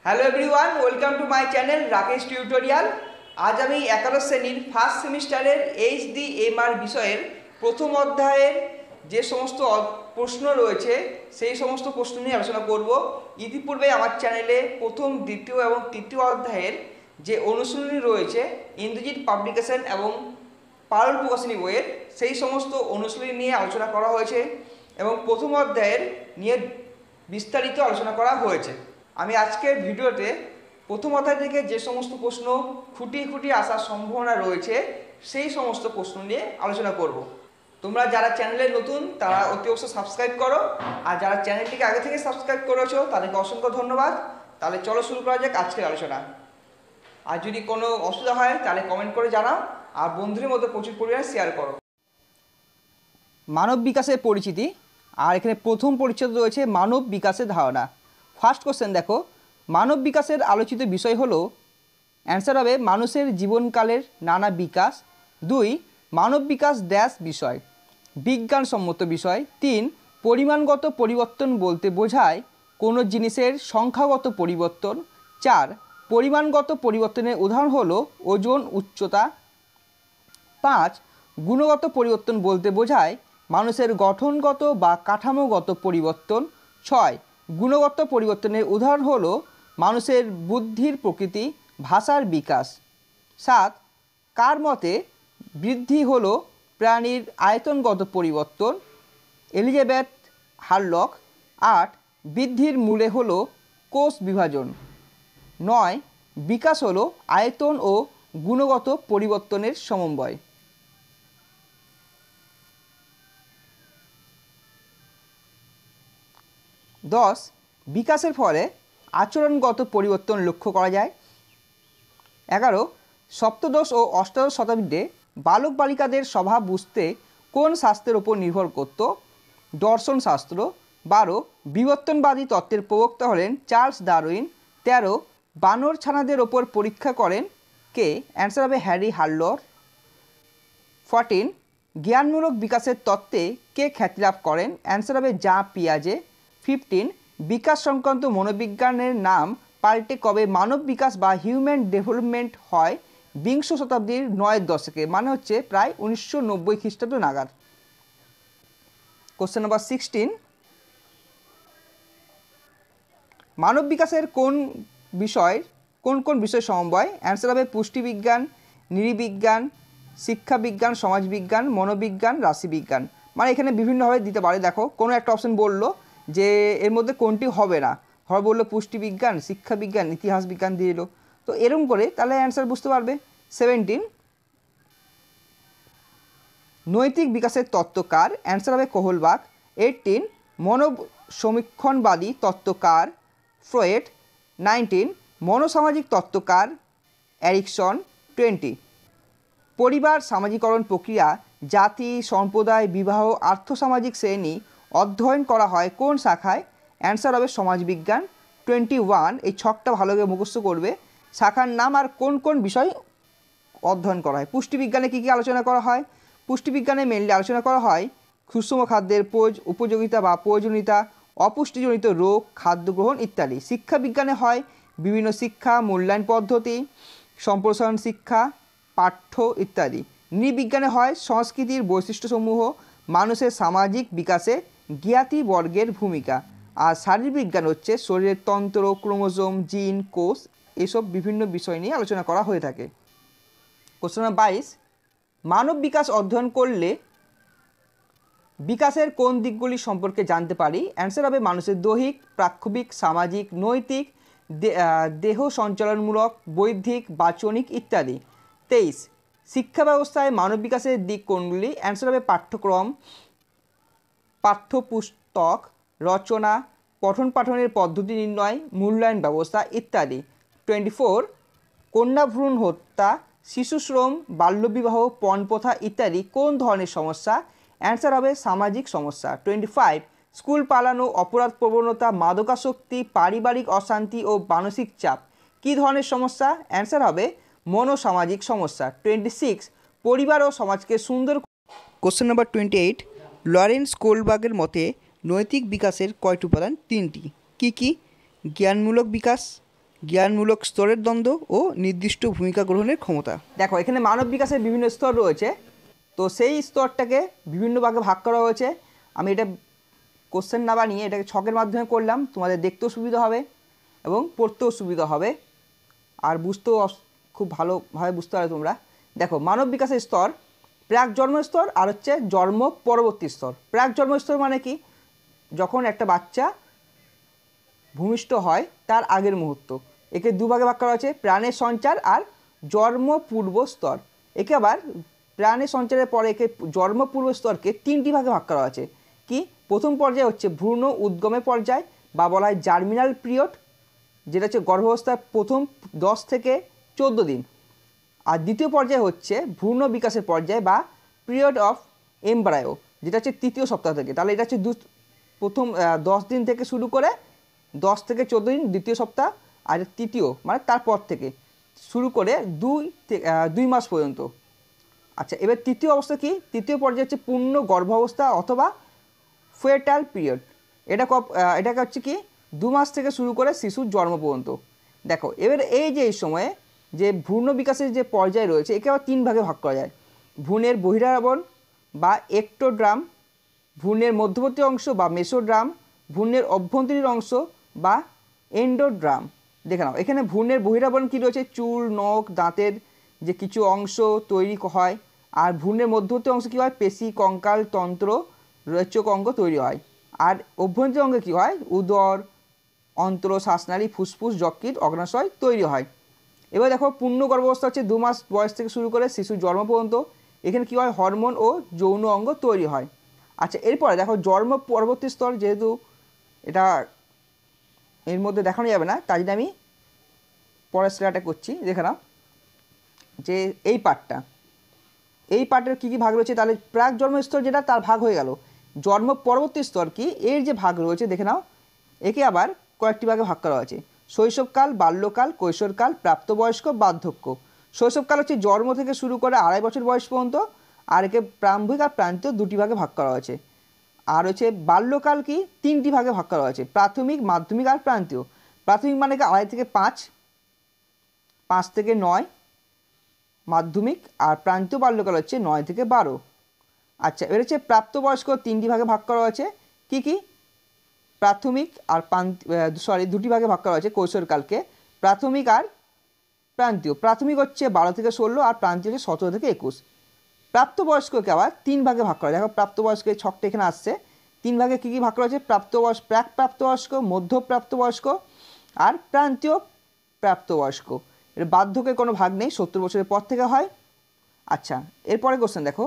Hello everyone, welcome to my channel Rakesh tutorial. আজ আমি একাদশ শ্রেণীর ফার্স্ট সেমিস্টারের HDMR বিষয়ের প্রথম অধ্যায়ের যে সমস্ত প্রশ্ন রয়েছে সেই সমস্ত প্রশ্ন নিয়ে আলোচনা করব। ইতিপূর্বে আমার চ্যানেলে প্রথম, দ্বিতীয় এবং তৃতীয় অধ্যায়ের যে অনুশীলনী রয়েছে ইন্দ্রজিৎ পাবলিকেশন এবং পারুল প্রকাশনী বইয়ের, সেই সমস্ত অনুশীলনী নিয়ে আলোচনা করা হয়েছে এবং প্রথম অধ্যায়ের নিয়ে বিস্তারিত আলোচনা করা হয়েছে। আমি আজকের ভিডিওতে প্রথম অধ্যায় থেকে যে সমস্ত প্রশ্ন খুঁটিয়ে খুঁটিয়ে আসার সম্ভাবনা রয়েছে সেই সমস্ত প্রশ্ন নিয়ে আলোচনা করব। তোমরা যারা চ্যানেলে নতুন তারা অতি অবশ্যই সাবস্ক্রাইব করো, আর যারা চ্যানেলটিকে আগে থেকে সাবস্ক্রাইব করেছো তাদেরকে অসংখ্য ধন্যবাদ। তাহলে চলো শুরু করা যাক আজকের আলোচনা। আর যদি কোনো অসুবিধা হয় তাহলে কমেন্ট করে জানাও, আর বন্ধুদের মধ্যে প্রচুর পরিমাণে শেয়ার করো। মানব বিকাশের পরিচিতি, আর এখানে প্রথম পরিচ্ছেদ রয়েছে মানব বিকাশের ধারণা। ফার্স্ট কোশ্চেন দেখো, মানব বিকাশের আলোচিত বিষয় হলো, অ্যান্সার হবে মানুষের জীবনকালের নানা বিকাশ। 2, মানব বিকাশ ড্যাশ বিষয়, বিজ্ঞানসম্মত বিষয়। 3, পরিমাণগত পরিবর্তন বলতে বোঝায় কোনো জিনিসের সংখ্যাগত পরিবর্তন। 4, পরিমাণগত পরিবর্তনের উদাহরণ হলো ওজন, উচ্চতা। 5, গুণগত পরিবর্তন বলতে বোঝায় মানুষের গঠনগত বা কাঠামোগত পরিবর্তন। 6, গুণগত পরিবর্তনের উদাহরণ হলো মানুষের বুদ্ধির প্রকৃতি, ভাষার বিকাশ। 7, কার মতে বৃদ্ধি হলো প্রাণীর আয়তনগত পরিবর্তন, এলিজাবেথ হারলক। 8, বৃদ্ধির মূলে হলো কোষ বিভাজন। 9, বিকাশ হলো আয়তন ও গুণগত পরিবর্তনের সমন্বয়। 10, বিকাশের ফলে আচরণগত পরিবর্তন লক্ষ্য করা যায়। 11, সপ্তদশ ও অষ্টাদশ শতাব্দীতে বালক বালিকাদের স্বভাব বুঝতে কোন শাস্ত্রের ওপর নির্ভর করত? দর্শন শাস্ত্র। 12, বিবর্তনবাদী তত্ত্বের প্রবক্তা হলেন চার্লস ডারউইন। 13, বানর ছানাদের ওপর পরীক্ষা করেন কে? অ্যান্সার হবে হ্যারি হারলক। 14, জ্ঞানমূলক বিকাশের তত্ত্বে কে খ্যাতিলাভ করেন? অ্যান্সার হবে জা পিয়াজে। 15, বিকাশ সংক্রান্ত মনোবিজ্ঞানের নাম পাল্টে কবে মানব বিকাশ বা হিউম্যান ডেভেলপমেন্ট হয়? বিংশ শতাব্দীর 9-এর দশকে, মানে হচ্ছে প্রায় 1990 খ্রিস্টাব্দ নাগাদ। কোশ্চেন নাম্বার 16, মানব বিকাশের কোন বিষয় সমন্বয়? অ্যান্সার হবে পুষ্টিবিজ্ঞান, নৃবিজ্ঞান, শিক্ষাবিজ্ঞান, সমাজবিজ্ঞান, মনোবিজ্ঞান, রাশিবিজ্ঞান। মানে এখানে বিভিন্নভাবে দিতে পারে। দেখো কোনো একটা অপশন বললো যে এর মধ্যে কোনটি হবে না, হয় বললো পুষ্টিবিজ্ঞান, শিক্ষাবিজ্ঞান, ইতিহাস বিজ্ঞান দিয়ে দিল, তো এরকম করে তাহলে অ্যান্সার বুঝতে পারবে। 17, নৈতিক বিকাশের তত্ত্বকার? অ্যান্সার হবে কোহলবাক। 18, মনব সমীক্ষণবাদী তত্ত্বকার? ফ্রয়েড। 19, মনোসামাজিক তত্ত্বকার? এরিকসন। 20, পরিবার সামাজিকরণ প্রক্রিয়া, জাতি, সম্প্রদায়, বিবাহ, আর্থসামাজিক শ্রেণী অধ্যয়ন করা হয় কোন শাখায়? অ্যান্সার হবে সমাজবিজ্ঞান। 21, এই ছকটা ভালোভাবে মুখস্থ করবে, শাখার নাম আর কোন কোন বিষয় অধ্যয়ন করা হয়। পুষ্টিবিজ্ঞানে কী কী আলোচনা করা হয়? পুষ্টিবিজ্ঞানে মেনলি আলোচনা করা হয় সুষম খাদ্যের উপযোগিতা বা প্রয়োজনীয়তা, অপুষ্টিজনিত রোগ, খাদ্য গ্রহণ ইত্যাদি। শিক্ষাবিজ্ঞানে হয় বিভিন্ন শিক্ষা, মূল্যায়ন পদ্ধতি, সম্প্রসারণ শিক্ষা, পাঠ্য ইত্যাদি। নৃবিজ্ঞানে হয় সংস্কৃতির বৈশিষ্ট্যসমূহ, মানুষের সামাজিক বিকাশে জ্ঞাতি বর্গের ভূমিকা। আর শারীরবিজ্ঞান হচ্ছে শরীরের তন্ত্র, ক্রোমোজোম, জিন, কোষ, এসব বিভিন্ন বিষয় নিয়ে আলোচনা করা হয়ে থাকে। কোশ্চেন নাম্বার 22, মানব বিকাশ অধ্যয়ন করলে বিকাশের কোন দিকগুলি সম্পর্কে জানতে পারি? অ্যান্সার হবে মানুষের দৈহিক, প্রাক্ষবিক, সামাজিক, নৈতিক, দেহ সঞ্চালনমূলক, বৌদ্ধিক, বাচনিক ইত্যাদি। 23, শিক্ষা ব্যবস্থায় মানব বিকাশের দিক কোনগুলি? অ্যান্সার হবে পাঠ্যক্রম, পাঠ্যপুস্তক রচনা, পঠন পাঠনের পদ্ধতি নির্ণয়, মূল্যায়ন ব্যবস্থা ইত্যাদি। 24, কন্যাভ্রূণ হত্যা, শিশুশ্রম, বাল্যবিবাহ, পণপ্রথা ইত্যাদি কোন ধরনের সমস্যা? অ্যান্সার হবে সামাজিক সমস্যা। 25, স্কুল পালানো, অপরাধ প্রবণতা, মাদকাসক্তি, পারিবারিক অশান্তি ও মানসিক চাপ কী ধরনের সমস্যা? অ্যান্সার হবে মনোসামাজিক সমস্যা। 26, পরিবার ও সমাজকে সুন্দর। কোশ্চেন নাম্বার 28, লরেন্স কোলবার্গের মতে নৈতিক বিকাশের কয়টি উপাদান? 3টি। কী কী? জ্ঞানমূলক বিকাশ, জ্ঞানমূলক স্তরের দ্বন্দ্ব ও নির্দিষ্ট ভূমিকা গ্রহণের ক্ষমতা। দেখো এখানে মানব বিকাশের বিভিন্ন স্তর রয়েছে, তো সেই স্তরটাকে বিভিন্ন ভাগে ভাগ করা হয়েছে। আমি এটা কোশ্চেন না বানিয়ে এটাকে ছকের মাধ্যমে করলাম, তোমাদের দেখতেও সুবিধা হবে এবং পড়তেও সুবিধা হবে, আর বুঝতেও খুব ভালোভাবে বুঝতে পারবে তোমরা। দেখো মানব বিকাশের স্তর প্রাক জন্ম স্তর আর হচ্ছে জন্ম পরবর্তী স্তর। প্রাক জন্ম স্তর মানে কি, যখন একটা বাচ্চা ভূমিষ্ঠ হয় তার আগের মুহূর্ত। একে দুভাগে ভাগ করা হয়েছে, প্রাণের সঞ্চার আর জন্মপূর্ব স্তর। একে আবার প্রাণের সঞ্চারের পরে একে জন্মপূর্ব স্তরকে তিনটি ভাগে ভাগ করা আছে। কি, প্রথম পর্যায়ে হচ্ছে ভ্রূণ উদ্গমের পর্যায় বা বলা হয় জার্মিনাল পিরিয়ড, যেটা হচ্ছে গর্ভাবস্থার প্রথম 10 থেকে 14 দিন। আর দ্বিতীয় পর্যায়ে হচ্ছে ভ্রূণ বিকাশের পর্যায় বা পিরিয়ড অফ এমব্রায়ো, যেটা হচ্ছে তৃতীয় সপ্তাহ থেকে। তাহলে এটা হচ্ছে প্রথম 10 দিন থেকে শুরু করে 10 থেকে 14 দিন দ্বিতীয় সপ্তাহ, আর তৃতীয় মানে তারপর থেকে শুরু করে 2 মাস পর্যন্ত। আচ্ছা, এবার তৃতীয় অবস্থা কি, তৃতীয় পর্যায়ে হচ্ছে পূর্ণ গর্ভাবস্থা অথবা ফেটাল পিরিয়ড। এটাকে হচ্ছে কি 2 মাস থেকে শুরু করে শিশুর জন্ম পর্যন্ত। দেখো এবার এই সময়ে যে ভ্রূণ বিকাশের যে পর্যায় রয়েছে একে আবার 3 ভাগে ভাগ করা যায়। ভ্রূণের বহিরাবরণ বা একটোড্রাম, ভ্রূণের মধ্যবর্তী অংশ বা মেসোড্রাম, ভ্রূণের অভ্যন্তরীণ অংশ বা এন্ডোড্রাম। দেখে নাও এখানে ভ্রূণের বহিরাবরণ কী রয়েছে, চুল, নখ, দাঁতের যে কিছু অংশ তৈরি হয়। আর ভ্রূণের মধ্যবর্তী অংশ কী হয়, পেশি, কঙ্কাল, তন্ত্র, রোচক অঙ্গ তৈরি হয়। আর অভ্যন্তরীণ অঙ্গে কী হয়, উদর, অন্ত্র, শ্বাসনালী, ফুসফুস, যকৃৎ, অগ্নাশয় তৈরি হয়। এবার দেখো পূর্ণ গর্ভাবস্থা হচ্ছে 2 মাস বয়স থেকে শুরু করে শিশুর জন্ম পর্যন্ত। এখানে কী হয়, হরমোন ও যৌন অঙ্গ তৈরি হয়। আচ্ছা, এরপরে দেখো জন্ম পরবর্তী স্তর, যেহেতু এটা এর মধ্যে দেখানো যাবে না তাই জন্য আমি পরের স্লাইডটা করছি। দেখে নাও যে এই পার্টের কী কী ভাগ রয়েছে। তাহলে প্রাক জন্ম স্তর যেটা তার ভাগ হয়ে গেল। জন্ম পরবর্তী স্তর কি, এর যে ভাগ রয়েছে দেখে নাও, একে আবার কয়েকটি ভাগে ভাগ করা হয়েছে। শৈশবকাল, বাল্যকাল, কৈশোরকাল, প্রাপ্তবয়স্ক, বার্ধক্য। শৈশবকাল হচ্ছে জন্ম থেকে শুরু করে 2.5 বছর বয়স পর্যন্ত, আর একে প্রারম্ভিক আর প্রান্তীয় 2টি ভাগে ভাগ করা হয়েছে। আর হচ্ছে বাল্যকাল কি 3টি ভাগে ভাগ করা হয়েছে, প্রাথমিক, মাধ্যমিক আর প্রান্তীয়। প্রাথমিক মানে কি 2.5 থেকে 5, 5 থেকে 9 মাধ্যমিক, আর প্রান্তীয় বাল্যকাল হচ্ছে 9 থেকে 12। আচ্ছা, এর হচ্ছে প্রাপ্তবয়স্ক 3টি ভাগে ভাগ করা হয়েছে। কি কি, প্রাথমিক আর 2টি ভাগে ভাগ করা হয়েছে কৈশোরকালকে, প্রাথমিক আর প্রান্তীয়। প্রাথমিক হচ্ছে 12 থেকে 16 আর প্রান্তীয় হচ্ছে 17 থেকে 21। প্রাপ্তবয়স্ককে আবার 3 ভাগে ভাগ করা, দেখো প্রাপ্তবয়স্কের ছকটা এখানে আসছে। 3 ভাগে কী কী ভাগ করা হয়েছে, প্রাক প্রাপ্তবয়স্ক, মধ্যপ্রাপ্তবয়স্ক আর প্রান্তীয় প্রাপ্তবয়স্ক। এর বার্ধক্যের কোনো ভাগ নেই, 70 বছরের পর থেকে হয়। আচ্ছা, এরপরে কোশ্চেন দেখো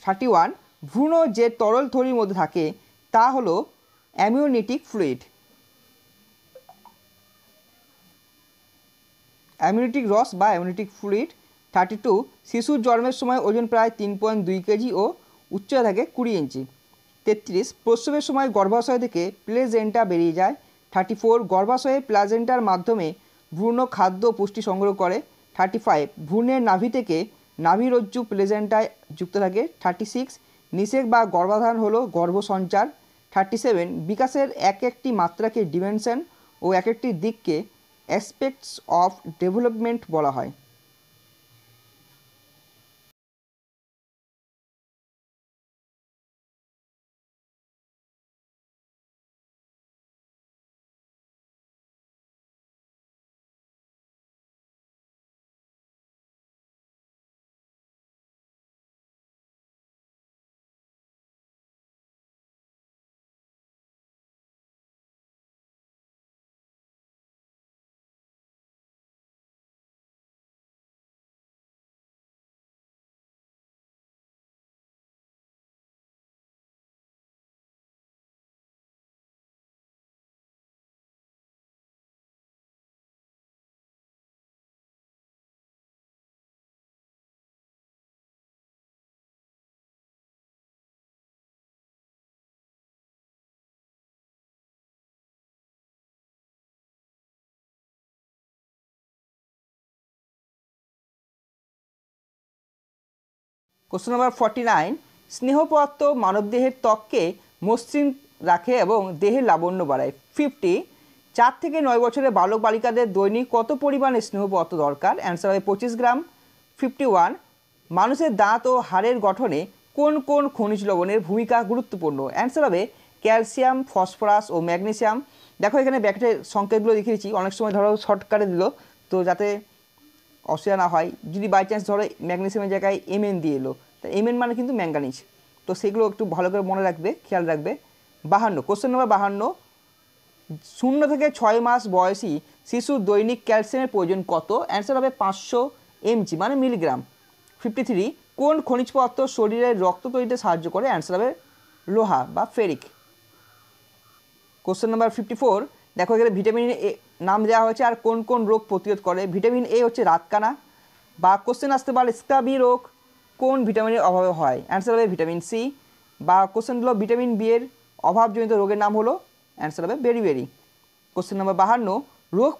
31, ভ্রূণ যে তরল থলির মধ্যে থাকে তা হলো অ্যামনিওটিক ফ্লুইড, অ্যামনিওটিক রস বা অ্যামনিওটিক ফ্লুইড। 32, শিশুর জন্মের সময় ওজন প্রায় 3.2 কেজি ও উচ্চতা থাকে 20 ইঞ্চি। 33, প্রসবের সময় গর্ভাশয় থেকে প্লেজেন্টা বেরিয়ে যায়। 34, গর্ভাশয়ে প্লাজেন্টার মাধ্যমে ভ্রূণ খাদ্য পুষ্টি সংগ্রহ করে। 35, ভ্রূণের নাভি থেকে নাভিরজ্জু প্লেজেন্টায় যুক্ত থাকে। 36, নিষেক বা গর্ভাধান হলো গর্ভসঞ্চার। 37, বিকাশের এক একটি মাত্রাকে ডিমেনশন ও এক একটি দিককে অ্যাসপেক্টস অফ ডেভেলপমেন্ট বলা হয়। কোশ্চেন নাম্বার 49, স্নেহ পদার্থ মানবদেহের ত্বককে মসৃণ রাখে এবং দেহের লাবণ্য বাড়ায়। 50, 4 থেকে 9 বছরের বালক বালিকাদের দৈনিক কত পরিমাণে স্নেহ পদার্থ দরকার? অ্যান্সার হবে 25 গ্রাম। 51, মানুষের দাঁত ও হাড়ের গঠনে কোন কোন খনিজ লবণের ভূমিকা গুরুত্বপূর্ণ? অ্যান্সার হবে ক্যালসিয়াম, ফসফরাস ও ম্যাগনেসিয়াম। দেখো এখানে ব্যাকেটের সংকেতগুলো লিখে দিচ্ছি, অনেক সময় ধরো শর্টকাটে দিল, তো যাতে অসুবিধা না হয়। যদি বাই চান্স ধরো ম্যাগনেসিয়ামের জায়গায় Mn দিয়ে এলো, তা Mn মানে কিন্তু ম্যাঙ্গানিজ, তো সেগুলো একটু ভালো করে মনে রাখবে, খেয়াল রাখবে। 52, কোশ্চেন নম্বর 52, 0 থেকে 6 মাস বয়সী শিশুর দৈনিক ক্যালসিয়ামের প্রয়োজন কত? অ্যান্সার হবে 500 mg মানে মিলিগ্রাম। 53, কোন খনিজ পদার্থ শরীরের রক্ত তৈরিতে সাহায্য করে? অ্যান্সার হবে লোহা বা ফেরিক। কোশ্চেন নাম্বার 54, দেখো এখানে ভিটামিন এ নাম দেওয়া হয়েছে আর কোন কোন রোগ প্রতিরোধ করে? ভিটামিন এ হচ্ছে রাতকানা। বা কোশ্চেন আসতে পারে স্কাবি রোগ কোন ভিটামিনের অভাবে হয়? অ্যান্সার হবে ভিটামিন সি। বা কোশ্চেন হলো ভিটামিন বি এর অভাবজনিত রোগের নাম হলো? অ্যান্সার হবে বেরিবেরি। কোশ্চেন নাম্বার 52, রোগ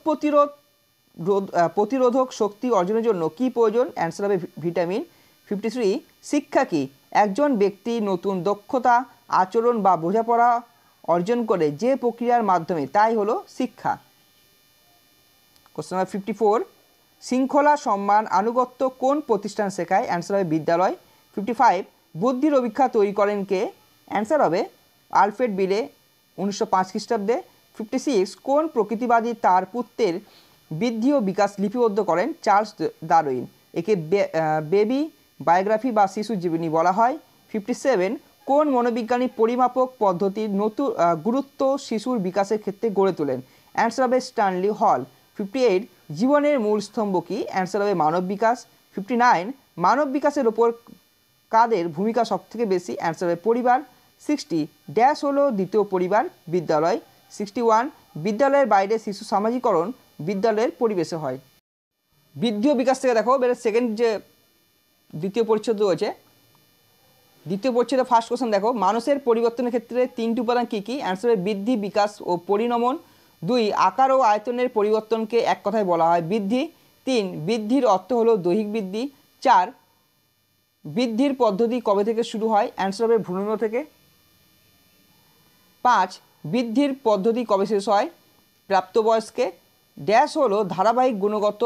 প্রতিরোধক শক্তি অর্জনের জন্য কি প্রয়োজন? অ্যান্সার হবে ভিটামিন। 53, শিক্ষা কি? একজন ব্যক্তি নতুন দক্ষতা, আচরণ বা বোঝাপড়া অর্জন করে যে প্রক্রিয়ার মাধ্যমে, তাই হলো শিক্ষা। কোশ্চেন নাম্বার 54, শৃঙ্খলা, সম্মান, আনুগত্য কোন প্রতিষ্ঠান শেখায়? অ্যান্সার হবে বিদ্যালয়। 55, বুদ্ধির অভিক্ষা তৈরি করেন কে? অ্যান্সার হবে আলফ্রেড বিলে 1905 খ্রিস্টাব্দে। 56, কোন প্রকৃতিবাদী তার পুত্রের বৃদ্ধি ও বিকাশ লিপিবদ্ধ করেন? Charles Darwin. একে বেবি বায়োগ্রাফি বা শিশু জীবনী বলা হয়। 57, কোন মনোবিজ্ঞানী পরিমাপক পদ্ধতির নতুন গুরুত্ব শিশুর বিকাশের ক্ষেত্রে গড়ে তোলেন? অ্যান্সার হবে স্ট্যানলি হল। 58, জীবনের মূল স্তম্ভ কি? অ্যান্সার হবে মানব বিকাশ। 59, মানব বিকাশের ওপর কাদের ভূমিকা সবথেকে বেশি? অ্যান্সার হবে পরিবার। 60, ড্যাশ হলো দ্বিতীয় পরিবার? বিদ্যালয়। 61, বিদ্যালয়ের বাইরে শিশু সামাজিকরণ বিদ্যালয়ের পরিবেশে হয়। বৃদ্ধি ও বিকাশ থেকে দেখো এবারে সেকেন্ড যে দ্বিতীয় পরিচ্ছেদ রয়েছে, দ্বিতীয় পরিচ্ছেদে ফার্স্ট কোশ্চেন দেখো, মানুষের পরিবর্তনের ক্ষেত্রে 3টি উপাদান কী কী? অ্যান্সার হবে বৃদ্ধি, বিকাশ ও পরিণমন। 2, আকার ও আয়তনের পরিবর্তনকে এক কথায় বলা হয় বৃদ্ধি। 3, বৃদ্ধির অর্থ হলো দৈহিক বৃদ্ধি। 4, বৃদ্ধির পদ্ধতি কবে থেকে শুরু হয়? অ্যান্সার হবে ভ্রূণ থেকে। 5, বৃদ্ধির পদ্ধতি কবে শেষ হয়? প্রাপ্তবয়স্কে। ড্যাশ হলো ধারাবাহিক গুণগত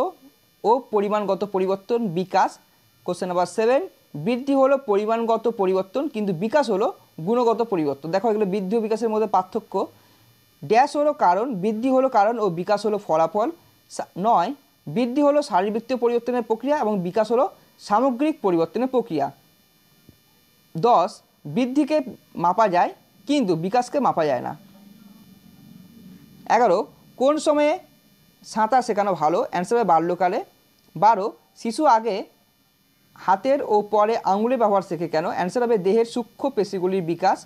ও পরিমাণগত পরিবর্তন বিকাশ। কোশ্চেন নাম্বার 7, বৃদ্ধি হলো পরিমাণগত পরিবর্তন কিন্তু বিকাশ হলো গুণগত পরিবর্তন। দেখো এগুলো বৃদ্ধি ও বিকাশের মধ্যে পার্থক্য। ড্যাশ হলো কারণ, বৃদ্ধি হলো কারণ ও বিকাশ হলো ফলাফল। 9, বৃদ্ধি হলো শারীরবৃত্তীয় পরিবর্তনের প্রক্রিয়া এবং বিকাশ হলো সামগ্রিক পরিবর্তনের প্রক্রিয়া। 10, বৃদ্ধিকে মাপা যায় কিন্তু বিকাশকে মাপা যায় না। 11, কোন সময়ে সাঁতার শেখানো ভালো? অ্যান্সার হবে বাল্যকালে। 12, শিশু আগে হাতের ও পরে আঙুলের ব্যবহার শেখে কেন? অ্যান্সার হবে দেহের সূক্ষ্ম পেশিগুলির বিকাশ।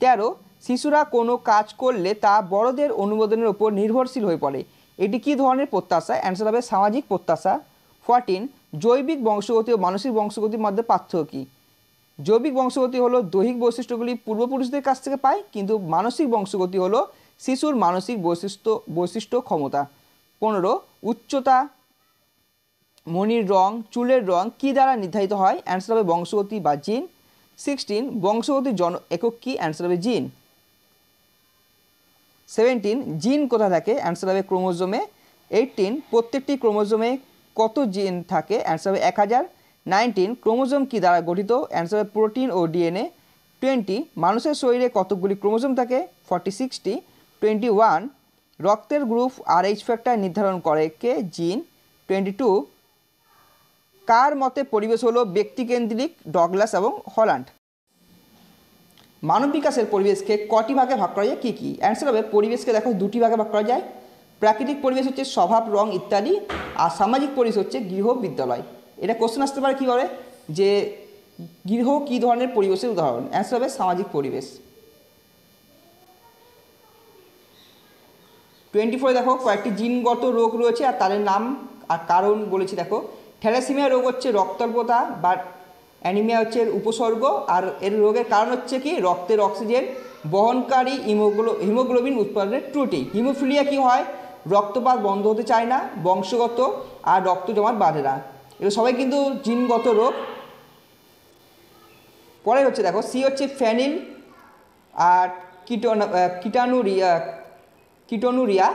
13, শিশুরা কোনো কাজ করলে তা বড়দের অনুমোদনের উপর নির্ভরশীল হয়ে পড়ে, এটি কী ধরনের প্রত্যাশা? অ্যান্সার হবে সামাজিক প্রত্যাশা। 14, জৈবিক বংশগতি ও মানসিক বংশগতির মধ্যে পার্থক্য কী? জৈবিক বংশগতি হলো দৈহিক বৈশিষ্ট্যগুলি পূর্বপুরুষদের কাছ থেকে পায়, কিন্তু মানসিক বংশগতি হলো শিশুর মানসিক বৈশিষ্ট্য ক্ষমতা। 15, উচ্চতা, মণির রং, চুলের রং কী দ্বারা নির্ধারিত হয়? অ্যান্সার হবে বংশগতি বা জিন। 16, বংশগতির একক কী? অ্যান্সার হবে জিন। 17, জিন কোথায় থাকে? অ্যান্সার হবে ক্রোমোজোমে। 18, প্রত্যেকটি ক্রোমোজোমে কত জিন থাকে? অ্যান্সার হবে 1000। 19, ক্রোমোজোম কী দ্বারা গঠিত? অ্যান্সার হবে প্রোটিন ও ডিএনএ। 20, মানুষের শরীরে কতগুলি ক্রোমোজোম থাকে? 46টি। 21, রক্তের গ্রুপ আর এইচ ফ্যাক্টর নির্ধারণ করে কে? জিন। 22, কার মতে পরিবেশ হলো ব্যক্তিকেন্দ্রিক? ডগলাস এবং হল্যান্ড। মানব বিকাশের পরিবেশকে কটি ভাগে ভাগ করা যায়, কী কী? অ্যান্সার হবে পরিবেশকে দেখো 2টি ভাগে ভাগ করা যায়। প্রাকৃতিক পরিবেশ হচ্ছে স্বভাব, রং ইত্যাদি, আর সামাজিক পরিবেশ হচ্ছে গৃহ, বিদ্যালয়। এটা কোশ্চেন আসতে পারে কীভাবে, যে গৃহ কী ধরনের পরিবেশের উদাহরণ? অ্যান্সার হবে সামাজিক পরিবেশ। 24 দেখো কয়েকটি জিনগত রোগ রয়েছে আর তাদের নাম আর কারণ বলেছি। দেখো থ্যালাসেমিয়া রোগ হচ্ছে রক্তাল্পতা বা অ্যানিমিয়া হচ্ছে এর উপসর্গ, আর এর রোগের কারণ হচ্ছে কি? রক্তের অক্সিজেন বহনকারী হিমোগ্লোবিন উৎপাদনের ত্রুটি। হিমোফিলিয়া কি হয়? রক্তপাত বন্ধ হতে চায় না, বংশগত, আর রক্ত জমাট বাঁধে না। এগুলো সবাই কিন্তু জিনগত রোগ। পরে হচ্ছে দেখো সি হচ্ছে ফ্যানিল আর কিটোনুরিয়া।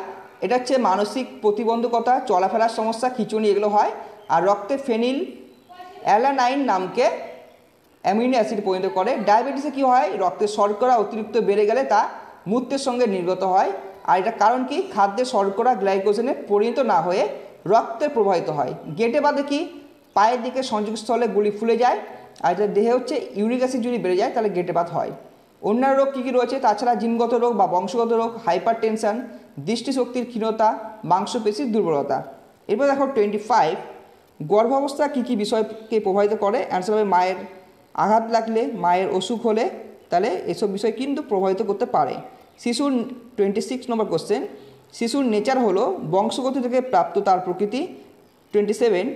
এটা হচ্ছে মানসিক প্রতিবন্ধকতা, চলাফেরার সমস্যা, খিঁচুনি এগুলো হয়। আর রক্তে ফেনিল অ্যালানাইন নামকে অ্যামিনো অ্যাসিড পরিণত করে। ডায়াবেটিসে কী হয়, রক্তে শর্করা অতিরিক্ত বেড়ে গেলে তা মূত্রের সঙ্গে নির্গত হয়। আর এটা কারণ কি, খাদ্যে শর্করা গ্লাইকোজেনে পরিণত না হয়ে রক্তে প্রবাহিত হয়। গেঁটে বাঁধে কি, পায়ের দিকে সংযোগস্থলে গুলি ফুলে যায়। আর এটা দেহে হচ্ছে ইউরিক অ্যাসিড যদি বেড়ে যায় তাহলে গেঁটে বাত হয়। অন্যান্য রোগ কী কী রয়েছে, তাছাড়া জিনগত রোগ বা বংশগত রোগ, হাইপার টেনশন, দৃষ্টিশক্তির ক্ষীণতা, মাংসপেশির দুর্বলতা। এরপর দেখো 25, গর্ভাবস্থা কী কী বিষয়কে প্রভাবিত করে। অ্যান্সার হবে মায়ের আঘাত লাগলে, মায়ের অসুখ হলে, তাহলে এসব বিষয় কিন্তু প্রভাবিত করতে পারে। শিশুর 26 নম্বর কোশ্চেন, শিশুর নেচার হলো বংশগত থেকে প্রাপ্ত তার প্রকৃতি। 27,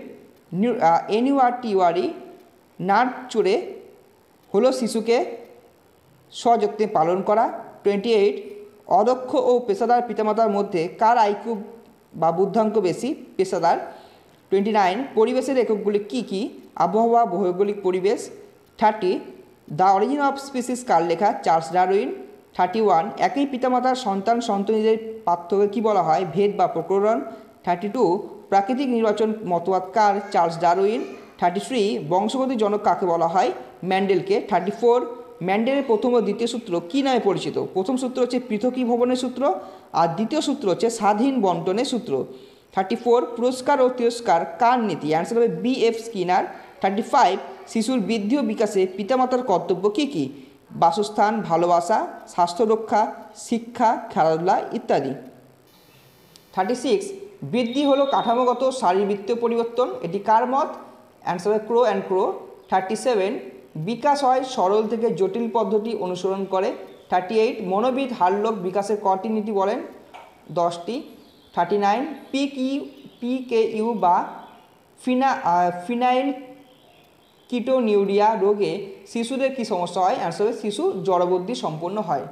এনইউআরটিওয়ারি নার্চুরে হলো শিশুকে সযত্নে পালন করা। 28, অদক্ষ ও পেশাদার পিতামাতার মধ্যে কার আইকিউ বা বুদ্ধাঙ্ক বেশি, পেশাদার। 29, পরিবেশের এককগুলি কী কী, আবহাওয়া, ভৌগোলিক পরিবেশ। 30, দ্য অরিজিন অফ স্পিসিস কার লেখা, চার্লস ডারউইন। 31, একই পিতামাতার সন্তান সন্ততিদের পার্থক্য কী বলা হয়, ভেদ বা প্রকরণ। 32, প্রাকৃতিক নির্বাচন মতবাদ কার, চার্লস ডারউইন। 33, বংশগত জনক কাকে বলা হয়, ম্যান্ডেলকে। 34, ম্যান্ডেলের প্রথম ও দ্বিতীয় সূত্র কী নামে পরিচিত। প্রথম সূত্র হচ্ছে পৃথকীভবনের সূত্র, আর দ্বিতীয় সূত্র হচ্ছে স্বাধীন বন্টনের সূত্র। 34, পুরস্কার ও তিরস্কার কার নীতি, অ্যান্সার হবে BF স্কিনার। 35, শিশুর বৃদ্ধি ও বিকাশে পিতামাতার কর্তব্য কী কী, বাসস্থান, ভালোবাসা, স্বাস্থ্য রক্ষা, শিক্ষা, খেলাধুলা ইত্যাদি। 36, বৃদ্ধি হলো কাঠামোগত শারীরবৃত্তীয় পরিবর্তন, এটি কার মত, অ্যান্সার হবে ক্রো অ্যান্ড ক্রো। 37, বিকাশ হয় সরল থেকে জটিল পদ্ধতি অনুসরণ করে। 38, মনোবিদ হার্লক বিকাশের কটি নীতি বলেন, 10টি। 39, PKU বা ফিনাইল কিটোনিউরিয়া রোগে শিশুদের কী সমস্যা হয়, অ্যান্সার হবে শিশু জড়বুদ্ধি সম্পন্ন হয়।